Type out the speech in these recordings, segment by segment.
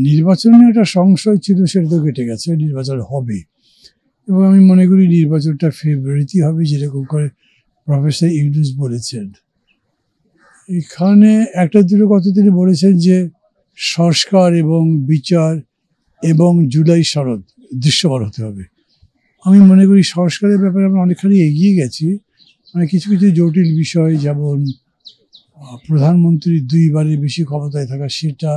নির্বাচনে একটা সংশয় ছিল, সেটা তো কেটে গেছে, নির্বাচন হবে এবং আমি মনে করি নির্বাচনটা ফেব্রুয়ারিতেই হবে, যেরকম করে প্রফেসর ইউনূস বলেছেন। এখানে একটা দুটো কথা তিনি বলেছেন যে সংস্কার এবং বিচার এবং জুলাই সনদ দৃশ্যমান হতে হবে। আমি মনে করি সংস্কারের ব্যাপারে আমরা অনেকখানি এগিয়ে গেছি। মানে কিছু কিছু জটিল বিষয়, যেমন প্রধানমন্ত্রী 2 বারের বেশি ক্ষমতায় থাকা, সেটা,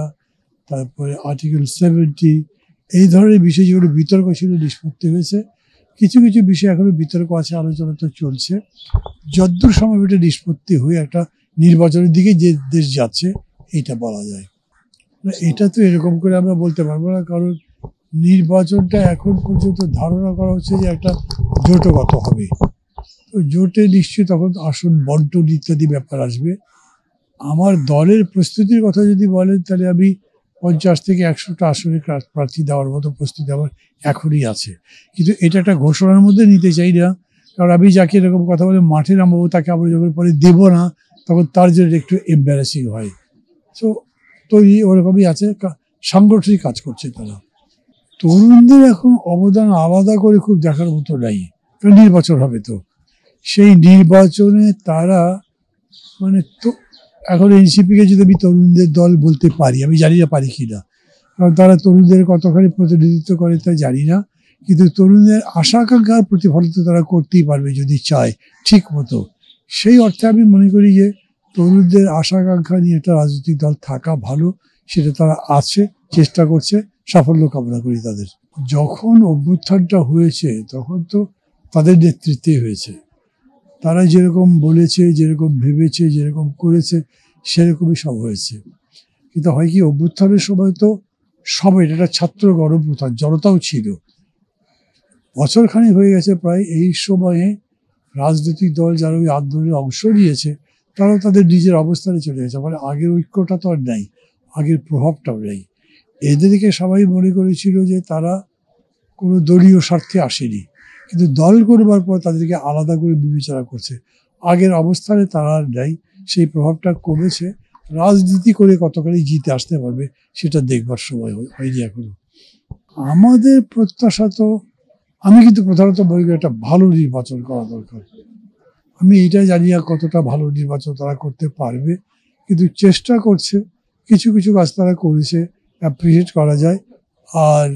তারপরে আর্টিকেল 70, এই ধরনের বিষয় যেগুলো বিতর্ক ছিল নিষ্পত্তি হয়েছে। কিছু কিছু বিষয় এখনো বিতর্ক আছে, আলোচনা তো চলছে। যদ্দূর সম্ভব এটা নিষ্পত্তি হয়ে একটা নির্বাচনের দিকে যে দেশ যাচ্ছে, এইটা বলা যায়। এটা তো এরকম করে আমরা বলতে পারবো না, কারণ নির্বাচনটা এখন পর্যন্ত ধারণা করা হচ্ছে যে একটা জোটগত হবে। তো জোটে নিশ্চয়ই তখন আসন বন্টন ইত্যাদি ব্যাপার আসবে। আমার দলের প্রস্তুতির কথা যদি বলেন, তাহলে আমি 50 থেকে 100টা আসনে প্রার্থী দেওয়ার মতো প্রস্তুতি আমার এখনই আছে। কিন্তু এটা একটা ঘোষণার মধ্যে নিতে চাই না, কারণ আমি যাকে এরকম কথা বলে মাঠে নামাবো, তাকে আমরা যখন পরে দেবো না, তখন তার জন্য একটু এম্বারাসিং হয়। সো তৈরি ওরকমই আছে, সাংগঠনিক কাজ করছে তারা। তরুণদের এখন অবদান আলাদা করে খুব দেখার মতো নাই, কারণ নির্বাচন হবে, তো সেই নির্বাচনে তারা মানে তো এখন এনসিপিকে যদি আমি তরুণদের দল বলতে পারি, আমি জানি না পারি কি না, কারণ তারা তরুণদের কতখানি প্রতিনিধিত্ব করে তা জানি না, কিন্তু তরুণদের আশা আকাঙ্ক্ষার প্রতিফলিত তারা করতেই পারবে যদি চায় ঠিক মতো। সেই অর্থে আমি মনে করি যে তরুণদের আশা আকাঙ্ক্ষা নিয়ে একটা রাজনৈতিক দল থাকা ভালো, সেটা তারা আছে, চেষ্টা করছে, সাফল্য কামনা করি তাদের। যখন অভ্যুত্থানটা হয়েছে তখন তো তাদের নেতৃত্বেই হয়েছে। তারা যেরকম বলেছে, যেরকম ভেবেছে, যেরকম করেছে, সেরকমই সব হয়েছে। কিন্তু হয় কি, অভ্যুত্থানের সময় তো সবাই, এটা ছাত্র গণঅভ্যুত্থান, জনতাও ছিল। বছরখানি হয়ে গেছে প্রায়, এই সময়ে রাজনৈতিক দল যারা ওই আন্দোলনে অংশ নিয়েছে, তারাও তাদের নিজের অবস্থানে চলে গেছে। মানে আগের ঐক্যটা তো আর নেই, আগের প্রভাবটাও নেই। এদেরকে সবাই মনে করেছিল যে তারা কোনো দলীয় স্বার্থে আসেনি, কিন্তু দল করবার পর তাদেরকে আলাদা করে বিবেচনা করছে। আগের অবস্থানে তারা আর নেই, সেই প্রভাবটা কমেছে। রাজনীতি করে কতখানি জিতে আসতে পারবে সেটা দেখবার সময় হয়নি এখনো। আমাদের প্রত্যাশা তো, আমি কিন্তু প্রধানত মনে করি একটা ভালো নির্বাচন করা দরকার। আমি এইটা জানি না কতটা ভালো নির্বাচন তারা করতে পারবে, কিন্তু চেষ্টা করছে। কিছু কিছু কাজ তারা করেছে, অ্যাপ্রিসিয়েট করা যায়। আর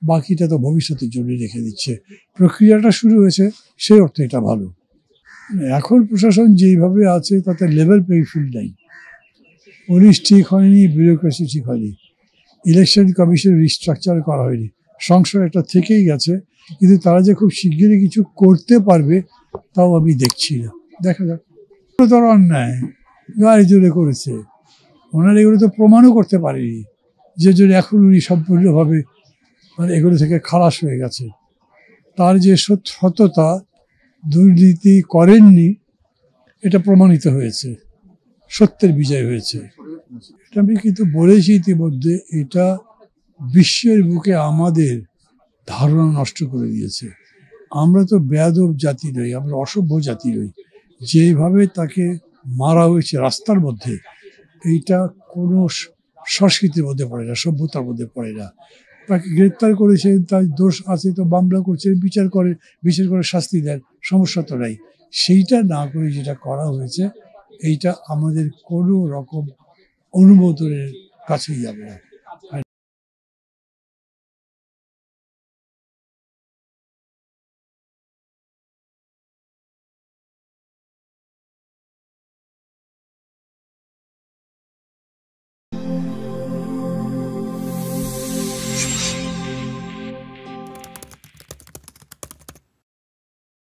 বাকিটা তো ভবিষ্যতের জন্য রেখে দিচ্ছে। প্রক্রিয়াটা শুরু হয়েছে, সেই অর্থে এটা ভালো। এখন প্রশাসন যেইভাবে আছে তাতে লেভেল প্লেইং ফিল্ড নেই, পুলিশ ঠিক হয়নি, বিউরোক্রেসি ঠিক হয়নি, ইলেকশন কমিশন রিস্ট্রাকচার করা হয়নি, সংশয় একটা থেকেই গেছে। কিন্তু তারা যে খুব শিগগিরই কিছু করতে পারবে তাও আমি দেখছি না। দেখা যাক। তারা অন্যায় গায়ে জোরে করেছে, ওনারা এগুলো তো প্রমাণও করতে পারেনি, যে জন্য এখন উনি সম্পূর্ণভাবে মানে এগুলো থেকে খালাস হয়ে গেছে। তার যে সততা, দুর্নীতি করেননি, এটা প্রমাণিত হয়েছে, সত্যের বিজয় হয়েছে। এটা আমি কিন্তু বলেছি ইতিমধ্যে, এটা বিশ্বের বুকে আমাদের ধারণা নষ্ট করে দিয়েছে। আমরা তো বেয়াদব জাতি নই, আমরা অসভ্য জাতি নই। যেভাবে তাকে মারা হয়েছে রাস্তার মধ্যে, এইটা কোনো সংস্কৃতির মধ্যে পড়ে না, সভ্যতার মধ্যে পড়ে না। তাকে গ্রেপ্তার করেছেন, তার দোষ আছে তো মামলা করছেন, বিচার করে শাস্তি দেন, সমস্যা তো নাই। সেইটা না করে যেটা করা হয়েছে, এইটা আমাদের কোনো রকম অনুমোদনের কাছেই যাবে না।